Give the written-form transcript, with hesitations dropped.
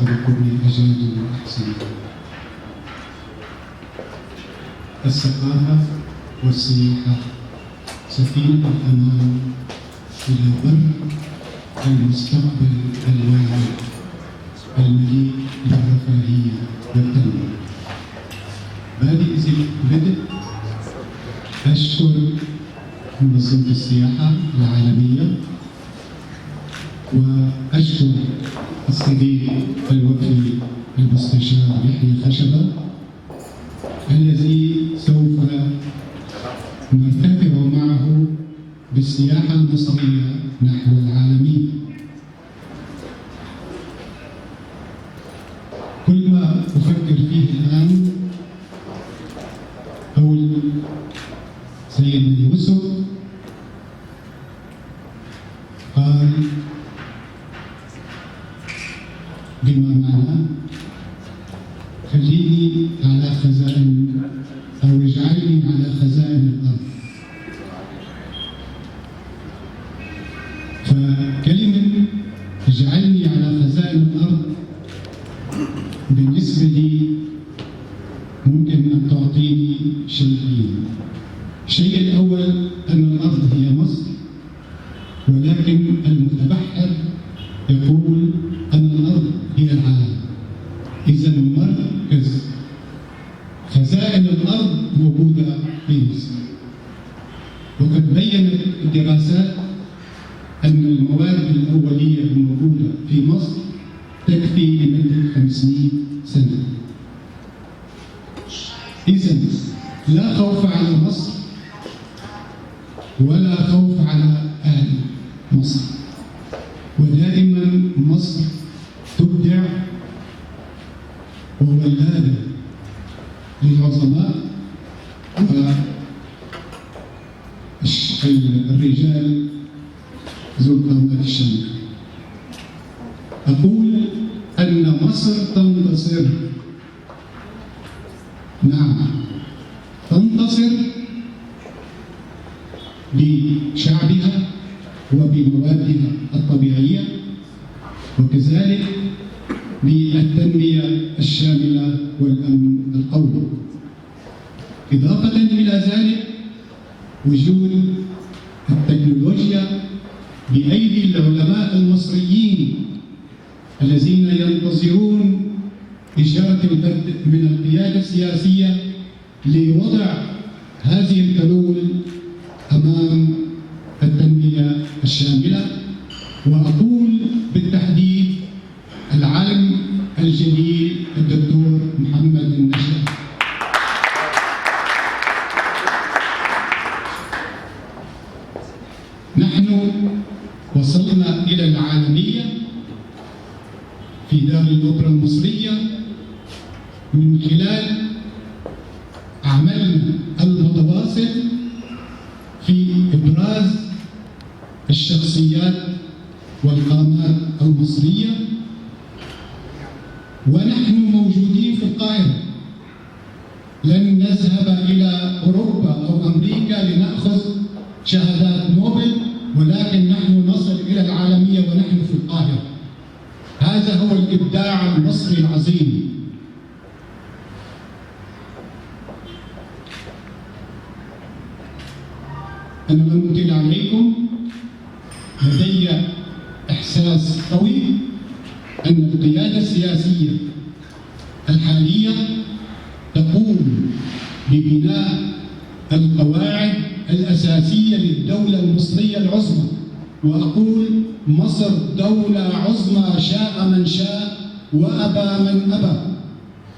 سبقوني أجادوا وأحسنوا. الثقافة والسياحة سفينة الأمان إلى بر المستقبل الواعي المليء بالرفاهية والتنمية. بدء أشكر منظمة السياحة العالمية، وأشكر الصديق الوفي المستشار يحيى خشبة الذي سوف نرتفع معه بالسياحة المصرية نحو العالمية. كل ما أفكر فيه الآن قول سيدنا يوسف قال بما معناه خليني على خزائن أو اجعلني على خزائن الأرض. فكلمة اجعلني على خزائن الأرض بالنسبة لي ممكن أن تعطيني شيئين. الشيء الأول أن الأرض هي مصر، ولكن المتبحر يقول أن الأرض هي العالم. إذا مركز خزائن الأرض موجودة في مصر. وقد بينت الدراسات أن الموارد الأولية الموجودة في مصر تكفي لمدة 500 سنة. إذا لا خوف على مصر ولا خوف على أهل مصر، ودائما مصر تبدع وولادة للعظماء والرجال ذو القامة الشامخة. أقول أن مصر تنتصر، نعم تنتصر بشعبها وبموادها الطبيعية، وكذلك بالتنمية الشاملة والأمن القومي. إضافة إلى ذلك وجود التكنولوجيا بأيدي العلماء المصريين الذين ينتظرون إشارة البدء من القيادة السياسية لوضع هذه الحلول أمام التنمية الشاملة. وأقول بالتحديد العالم الجليل الدكتور محمد النشأ. نحن وصلنا إلى العالمية في دار الأوبرا المصرية من خلال عملنا المتواصل في إبراز الشخصيات والقامات المصرية، ونحن موجودين في القاهرة. لن نذهب إلى أوروبا أو أمريكا لنأخذ شهادات نوبل، ولكن نحن نصل إلى العالمية ونحن في القاهرة. هذا هو الإبداع المصري العظيم. أنا لن أطيل عليكم، لدي إحساس قوي أن القيادة السياسية الحالية تقوم ببناء القواعد الأساسية للدولة المصرية العظمى. وأقول مصر دولة عظمى شاء من شاء وأبى من أبى.